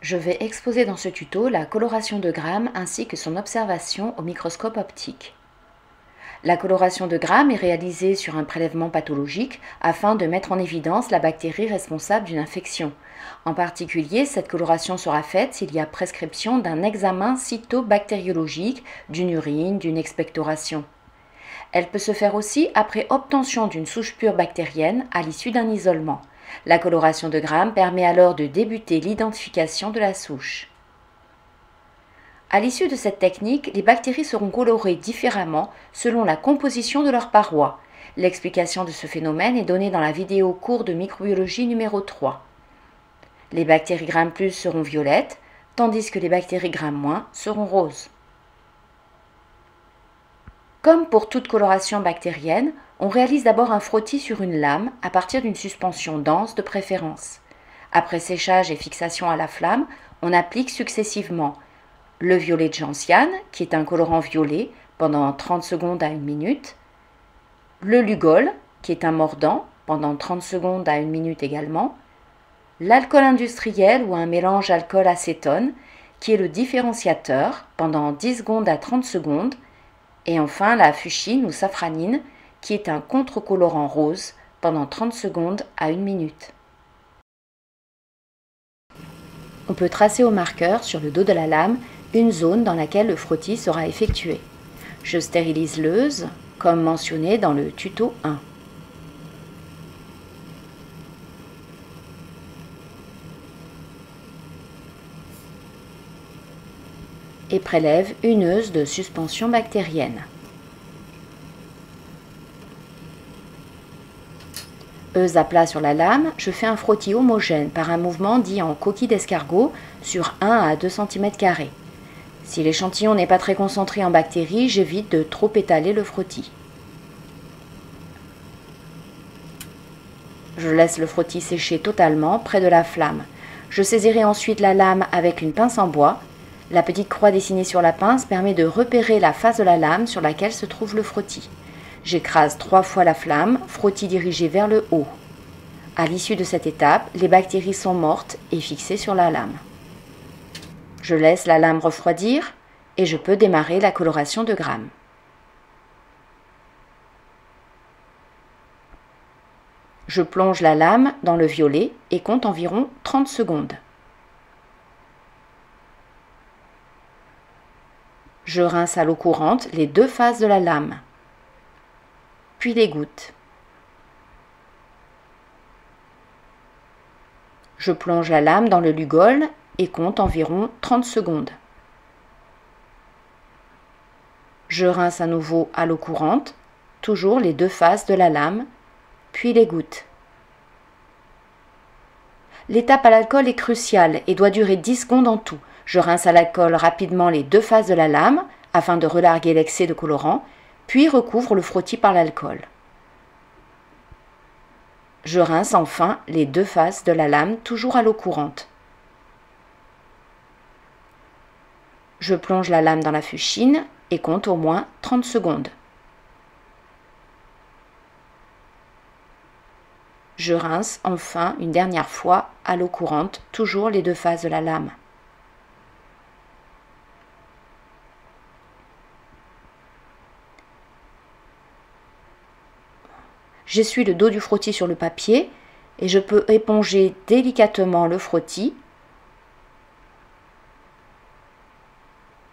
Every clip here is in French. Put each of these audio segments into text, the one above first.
Je vais exposer dans ce tuto la coloration de Gram ainsi que son observation au microscope optique. La coloration de Gram est réalisée sur un prélèvement pathologique afin de mettre en évidence la bactérie responsable d'une infection. En particulier, cette coloration sera faite s'il y a prescription d'un examen cytobactériologique, d'une urine, d'une expectoration. Elle peut se faire aussi après obtention d'une souche pure bactérienne à l'issue d'un isolement. La coloration de Gram permet alors de débuter l'identification de la souche. À l'issue de cette technique, les bactéries seront colorées différemment selon la composition de leurs parois. L'explication de ce phénomène est donnée dans la vidéo cours de microbiologie numéro 3. Les bactéries Gram+ seront violettes, tandis que les bactéries Gram- seront roses. Comme pour toute coloration bactérienne, on réalise d'abord un frottis sur une lame à partir d'une suspension dense de préférence. Après séchage et fixation à la flamme, on applique successivement le violet de gentiane, qui est un colorant violet, pendant 30 secondes à 1 minute, le Lugol, qui est un mordant, pendant 30 secondes à 1 minute également, l'alcool industriel ou un mélange alcool-acétone, qui est le différenciateur, pendant 10 secondes à 30 secondes, et enfin la fuchsine ou safranine, qui est un contre-colorant rose, pendant 30 secondes à 1 minute. On peut tracer au marqueur sur le dos de la lame une zone dans laquelle le frottis sera effectué. Je stérilise l'euse, comme mentionné dans le tuto 1. Et prélève une euse de suspension bactérienne. Euse à plat sur la lame, je fais un frottis homogène par un mouvement dit en coquille d'escargot sur 1 à 2 cm². Si l'échantillon n'est pas très concentré en bactéries, j'évite de trop étaler le frottis. Je laisse le frottis sécher totalement près de la flamme. Je saisirai ensuite la lame avec une pince en bois. La petite croix dessinée sur la pince permet de repérer la face de la lame sur laquelle se trouve le frottis. J'écrase 3 fois la flamme, frottis dirigé vers le haut. À l'issue de cette étape, les bactéries sont mortes et fixées sur la lame. Je laisse la lame refroidir et je peux démarrer la coloration de Gram. Je plonge la lame dans le violet et compte environ 30 secondes. Je rince à l'eau courante les 2 faces de la lame, puis l'égoutte. Je plonge la lame dans le Lugol et compte environ 30 secondes. Je rince à nouveau à l'eau courante, toujours les 2 faces de la lame, puis l'égoutte. L'étape à l'alcool est cruciale et doit durer 10 secondes en tout. Je rince à l'alcool rapidement les 2 faces de la lame afin de relarguer l'excès de colorant, puis recouvre le frottis par l'alcool. Je rince enfin les 2 faces de la lame, toujours à l'eau courante. Je plonge la lame dans la fuchsine et compte au moins 30 secondes. Je rince enfin une dernière fois à l'eau courante, toujours les 2 faces de la lame. J'essuie le dos du frottis sur le papier et je peux éponger délicatement le frottis.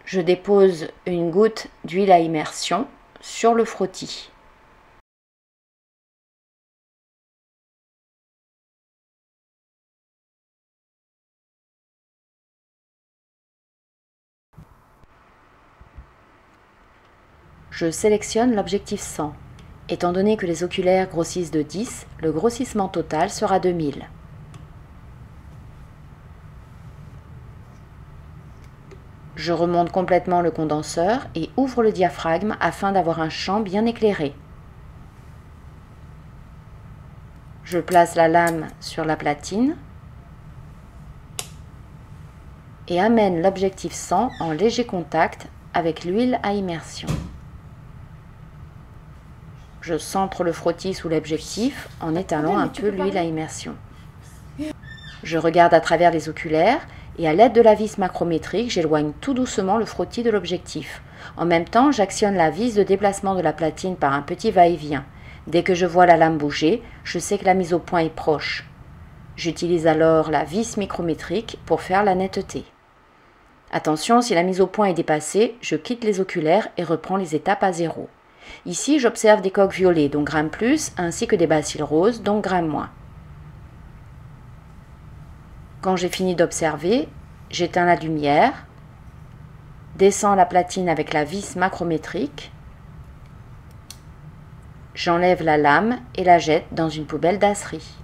Je dépose une goutte d'huile à immersion sur le frottis. Je sélectionne l'objectif 100. Étant donné que les oculaires grossissent de 10, le grossissement total sera de 1000. Je remonte complètement le condenseur et ouvre le diaphragme afin d'avoir un champ bien éclairé. Je place la lame sur la platine et amène l'objectif 100 en léger contact avec l'huile à immersion. Je centre le frottis sous l'objectif en étalant un peu l'huile à immersion. Je regarde à travers les oculaires et à l'aide de la vis macrométrique, j'éloigne tout doucement le frottis de l'objectif. En même temps, j'actionne la vis de déplacement de la platine par un petit va-et-vient. Dès que je vois la lame bouger, je sais que la mise au point est proche. J'utilise alors la vis micrométrique pour faire la netteté. Attention, si la mise au point est dépassée, je quitte les oculaires et reprends les étapes à 0. Ici, j'observe des coques violets, donc gramme plus, ainsi que des bacilles roses, donc gramme moins. Quand j'ai fini d'observer, j'éteins la lumière, descends la platine avec la vis macrométrique, j'enlève la lame et la jette dans une poubelle d'asserie.